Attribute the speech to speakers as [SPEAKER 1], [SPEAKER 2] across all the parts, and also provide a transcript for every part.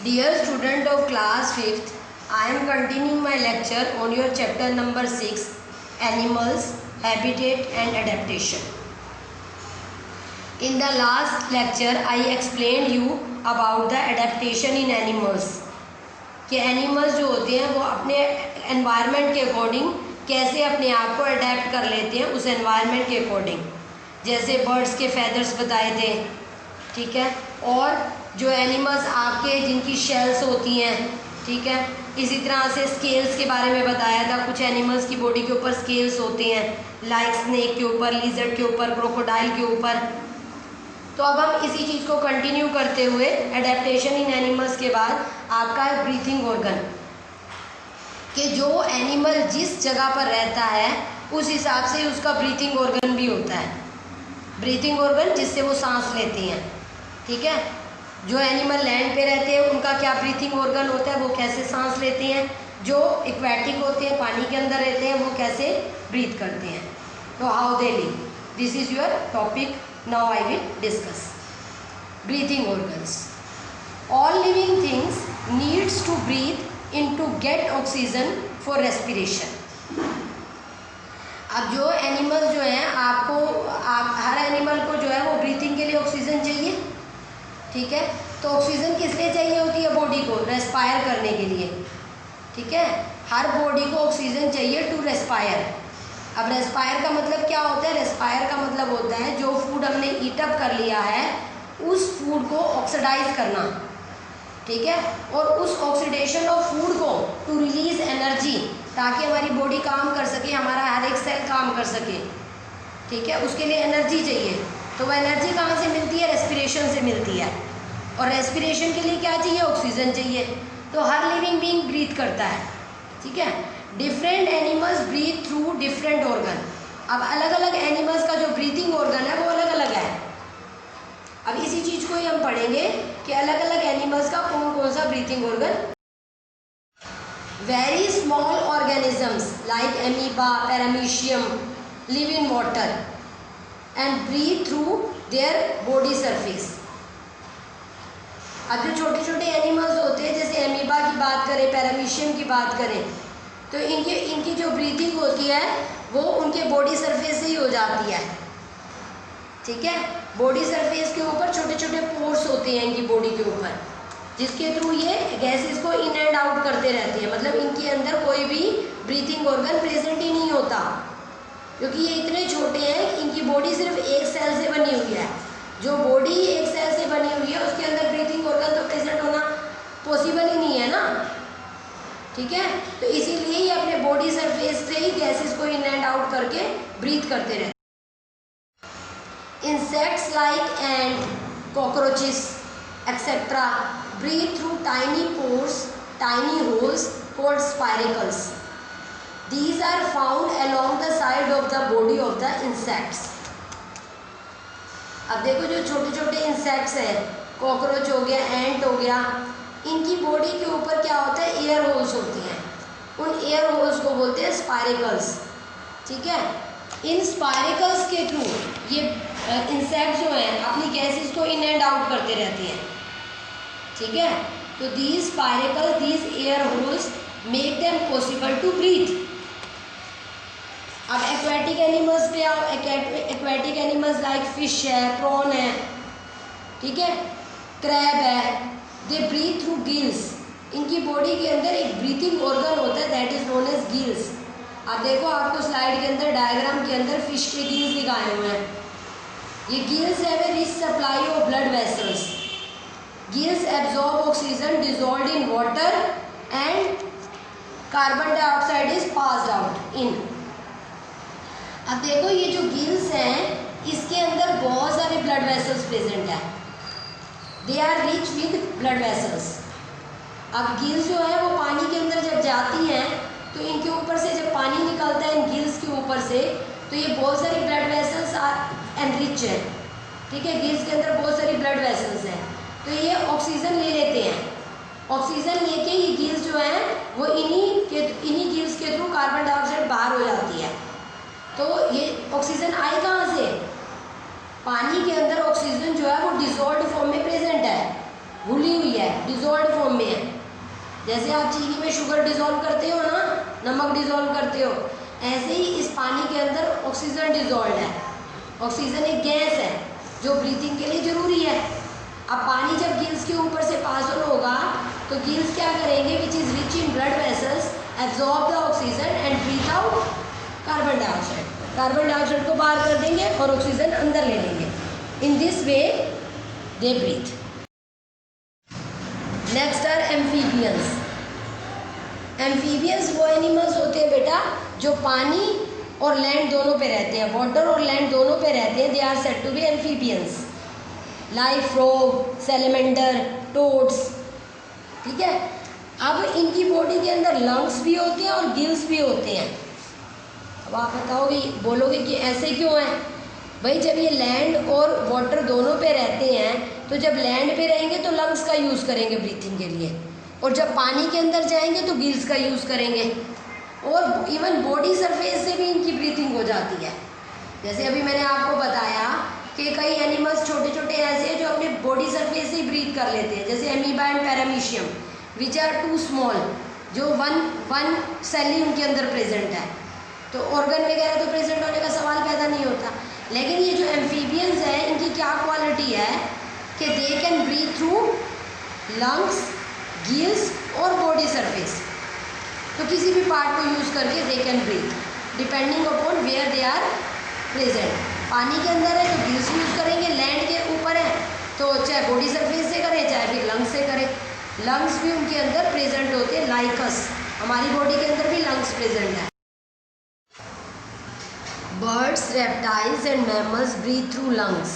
[SPEAKER 1] Dear student of class 5th, I am continuing my lecture on your chapter number 6, Animals, Habitat and Adaptation. In the last lecture, I explained you about the adaptation in animals. कि animals जो होते हैं वो अपने environment के according कैसे अपने आप को अडेप्ट कर लेते हैं उस एनवायरनमेंट के अकॉर्डिंग. जैसे बर्ड्स के फैदर्स बताए थे, ठीक है, और जो एनिमल्स आपके जिनकी शेल्स होती हैं, ठीक है, इसी तरह से स्केल्स के बारे में बताया था. कुछ एनिमल्स की बॉडी के ऊपर स्केल्स होते हैं, लाइक स्नेक के ऊपर, लिजर्ड के ऊपर, क्रोकोडाइल के ऊपर. तो अब हम इसी चीज़ को कंटिन्यू करते हुए एडेप्टेशन इन एनिमल्स के बाद आपका है ब्रीथिंग ऑर्गन, कि जो एनिमल जिस जगह पर रहता है उस हिसाब से उसका ब्रीथिंग ऑर्गन भी होता है. ब्रीथिंग ऑर्गन जिससे वो सांस लेते हैं, ठीक है. जो एनिमल लैंड पे रहते हैं उनका क्या ब्रीथिंग ऑर्गन होता है, वो कैसे सांस लेते हैं. जो एक्वेटिक होते हैं, पानी के अंदर रहते हैं, वो कैसे ब्रीथ करते हैं. तो how they live, this is your topic. Now I will discuss breathing organs. All living things needs to breathe in to get oxygen for respiration. अब जो एनिमल जो हैं आप हर एनिमल को जो है वो ब्रीथिंग के लिए ऑक्सीजन चाहिए, ठीक है. तो ऑक्सीजन किस लिए चाहिए होती है बॉडी को, रेस्पायर करने के लिए, ठीक है. हर बॉडी को ऑक्सीजन चाहिए टू रेस्पायर. अब रेस्पायर का मतलब क्या होता है, रेस्पायर का मतलब होता है जो फूड हमने ईटअप कर लिया है उस फूड को ऑक्सीडाइज करना, ठीक है, और उस ऑक्सीडेशन ऑफ फूड को टू रिलीज एनर्जी, ताकि हमारी बॉडी काम कर सके, हमारा हर एक सेल काम कर सके, ठीक है. उसके लिए एनर्जी चाहिए. तो वह एनर्जी कहाँ से मिलती है, रेस्पिरेशन से मिलती है. और रेस्पिरेशन के लिए क्या चाहिए, ऑक्सीजन चाहिए. तो हर लिविंग बीइंग ब्रीथ करता है, ठीक है. Different animals breathe through different organ. अब अलग अलग एनिमल्स का जो ब्रीथिंग ऑर्गन है वो अलग अलग है. अब इसी चीज़ को ही हम पढ़ेंगे कि अलग अलग एनिमल्स का कौन कौन सा breathing organ. Very small organisms like amoeba, paramecium live in water and breathe through their body surface. अब जो छोटे छोटे एनिमल्स होते हैं, जैसे एमीबा की बात करें, पैरामीशियम की बात करें, तो इनकी जो ब्रीथिंग होती है वो उनके बॉडी सरफेस से ही हो जाती है, ठीक है. बॉडी सरफेस के ऊपर छोटे छोटे पोर्स होते हैं इनकी बॉडी के ऊपर, जिसके थ्रू ये गैसेस को इन एंड आउट करते रहते हैं. मतलब इनके अंदर कोई भी ब्रीथिंग ऑर्गन प्रेजेंट ही नहीं होता, क्योंकि ये इतने छोटे हैं. इनकी बॉडी सिर्फ एक सेल से बनी हुई है. जो बॉडी एक सेल से बनी हुई है उसके अंदर ब्रीथिंग ऑर्गन तो प्रेजेंट होना पॉसिबल ही नहीं है ना, ठीक है. तो इसीलिए ये अपने बॉडी सरफेस से ही गैसेस को इन एंड आउट करके ब्रीथ करते रहते. Insects like ant cockroaches etcetera breathe through tiny pores, tiny holes called spiracles. These are found along the side of the body of the insects. अब देखो जो छोटे छोटे इंसेक्ट्स हैं, कॉकरोच हो गया, एंट हो गया, इनकी बॉडी के ऊपर क्या होता है, एयर होल्स होती हैं. उन एयर होल्स को बोलते हैं स्पाइरेकल्स, ठीक है. इन स्पाइरेकल्स के थ्रू ये इंसेक्ट जो हैं अपनी गैसेस को इन एंड आउट करते रहते हैं, ठीक है. तो these spiracles, these air holes make them possible to breathe. अब एक्वेटिक एनिमल्स पे आओ. एक्वेटिक एनिमल्स लाइक फिश है, प्रॉन है, ठीक है, क्रैब है. They breathe through gills. इनकी बॉडी के अंदर एक ब्रीथिंग ऑर्गन होता है, that is known as gills. आप देखो, आपको स्लाइड के अंदर डायग्राम के अंदर फिश के गिल्स दिखाए हुए हैं. ये gills have a rich supply of blood vessels. Gills absorb oxygen dissolved in water and carbon dioxide is passed out in. अब देखो ये जो गिल्स हैं इसके अंदर बहुत सारे ब्लड वेसल्स प्रेजेंट है. They are rich with blood vessels. अब गिल्स जो है वो पानी के अंदर जब जाती हैं तो इनके ऊपर से जब पानी निकलता है इन गिल्स के ऊपर से, तो ये बहुत सारी ब्लड वेसल्स आर एनरिच है, ठीक है. गिल्स के अंदर बहुत सारी ब्लड वेसल्स हैं, तो ये ऑक्सीजन ले लेते हैं. ऑक्सीजन लेके ये गिल्स जो हैं वो इन्हीं गिल्स के थ्रू कार्बन डाइऑक्साइड बाहर हो जाती है. तो ये ऑक्सीजन आए कहाँ से, पानी के अंदर ऑक्सीजन जो है वो डिसॉल्व्ड फॉर्म में प्रेजेंट है, घुली हुई है, डिजोल्व फॉर्म में है। जैसे आप चीनी में शुगर डिजोल्व करते हो ना, नमक डिजोल्व करते हो, ऐसे ही इस पानी के अंदर ऑक्सीजन डिजोल्व है। ऑक्सीजन एक गैस है जो ब्रीथिंग के लिए ज़रूरी है। अब पानी जब गिल्स के ऊपर से पास ऑन होगा तो गिल्स क्या करेंगे, which is rich in blood vessels, absorb the oxygen and breathe out carbon dioxide. Carbon dioxide को बाहर कर देंगे और ऑक्सीजन अंदर ले लेंगे। In this way they breathe. Next are amphibians. Amphibians वो एनिमल्स होते हैं बेटा जो पानी और लैंड दोनों पे रहते हैं, वाटर और लैंड दोनों पे रहते हैं। They are said to be amphibians, like frog, salamander, toads. ठीक है। अब इनकी बॉडी के अंदर लंग्स भी होते हैं और गिल्स भी होते हैं। अब आप बताओगे, बोलोगे कि ऐसे क्यों है भाई? जब ये लैंड और वाटर दोनों पे रहते हैं तो जब लैंड पे रहेंगे तो लंग्स का यूज़ करेंगे ब्रीथिंग के लिए, और जब पानी के अंदर जाएंगे तो गिल्स का यूज़ करेंगे। और इवन बॉडी सरफेस से भी इनकी ब्रीथिंग हो जाती है। जैसे अभी मैंने आपको बताया कि कई एनिमल्स छोटे छोटे ऐसे हैं जो अपने बॉडी सरफेस से ही ब्रीथ कर लेते हैं, जैसे amoeba and paramecium which are too small, जो वन सेल उनके अंदर प्रेजेंट है, तो ऑर्गन वगैरह तो प्रेजेंट होने का सवाल पैदा नहीं होता। लेकिन ये जो एम्फीबियंस है इनकी क्या क्वालिटी है कि they can breathe through lungs, gills और बॉडी सरफेस। तो किसी भी पार्ट को यूज़ करके they can breathe depending upon where they are present. पानी के अंदर है तो गिल्स यूज़ करेंगे, लैंड के ऊपर है तो चाहे बॉडी सरफेस से करें चाहे फिर लंग्स से करें। लंग्स भी उनके अंदर प्रेजेंट होते हैं, लाइक अस, हमारी बॉडी के अंदर भी लंग्स प्रेजेंट है। Birds, reptiles and mammals breathe through lungs.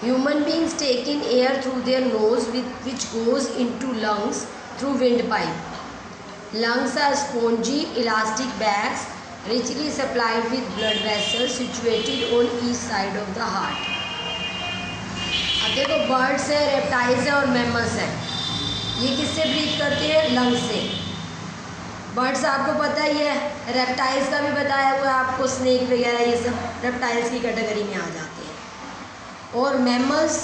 [SPEAKER 1] Human beings take in air through their nose which goes into lungs through windpipe. Lungs are spongy, elastic bags richly supplied with blood vessels situated on each side of the heart. अब देखो, birds है, reptiles है और mammals है, ये किससे breathe करते हैं? लंग्स से। बर्ड्स आपको पता ही है, रेप्टाइल्स का भी बताया हुआ है आपको, स्नेक वगैरह ये सब रेप्टाइल्स की कैटेगरी में आ जाते हैं। और मैमल्स,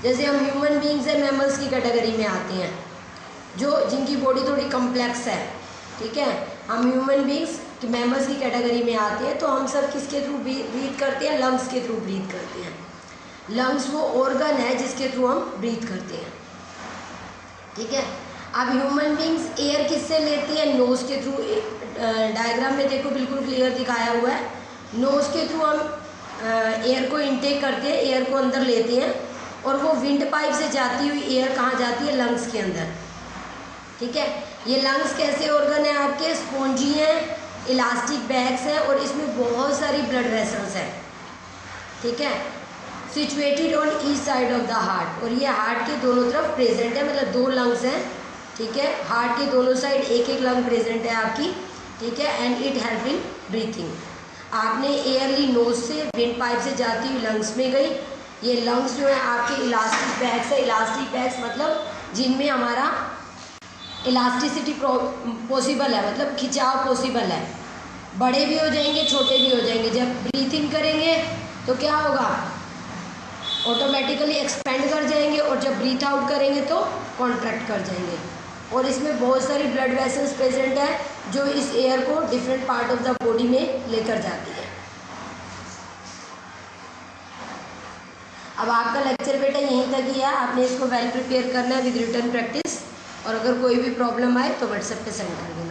[SPEAKER 1] जैसे हम ह्यूमन बींग्स हैं, मैमल्स की कैटेगरी में आते हैं, जो जिनकी बॉडी थोड़ी कम्प्लेक्स है। ठीक है, हम ह्यूमन बींग्स मैमल्स की कैटेगरी में आते हैं। तो हम सब किसके थ्रू ब्रीथ करते हैं? लंग्स के थ्रू ब्रीथ करते हैं। लंग्स वो ऑर्गन है जिसके थ्रू हम ब्रीथ करते हैं। ठीक है। अब ह्यूमन बींग्स एयर किससे लेते हैं? नोज़ के थ्रू। डायग्राम में देखो बिल्कुल क्लियर दिखाया हुआ है। नोज़ के थ्रू हम एयर को इनटेक करते हैं, एयर को अंदर लेते हैं, और वो विंड पाइप से जाती हुई एयर कहाँ जाती है? लंग्स के अंदर। ठीक है। ये लंग्स कैसे ऑर्गन है आपके? स्पॉन्जी हैं, इलास्टिक बैग्स हैं, और इसमें बहुत सारी ब्लड वेसल्स हैं। ठीक है। Situated on each side of the heart, और ये हार्ट के दोनों तरफ प्रेजेंट है, मतलब दो लंग्स हैं। ठीक है। हार्ट के दोनों साइड एक एक लंग प्रेजेंट है आपकी। ठीक है। And it help in breathing. आपने एयर ली नोज से, विंड पाइप से जाती हुई लंग्स में गई। ये लंग्स जो है आपके इलास्टिक बैग्स है। इलास्टिक बैग्स मतलब जिनमें हमारा इलास्टिसिटी पॉसिबल है, मतलब खिंचाव पॉसिबल है। बड़े भी हो जाएंगे, छोटे भी हो जाएंगे। जब ब्रीथ इन करेंगे तो क्या होगा? ऑटोमेटिकली एक्सपेंड कर जाएंगे, और जब ब्रीथ आउट करेंगे तो कॉन्ट्रैक्ट कर जाएंगे। और इसमें बहुत सारी ब्लड वेसल्स प्रेजेंट है जो इस एयर को different part of the body में लेकर जाती है। अब आपका लेक्चर बेटा यहीं तक ही है। आपने इसको वेल प्रिपेयर करना है विद रिटन प्रैक्टिस, और अगर कोई भी प्रॉब्लम आए तो व्हाट्सएप पे सेंड कर देना।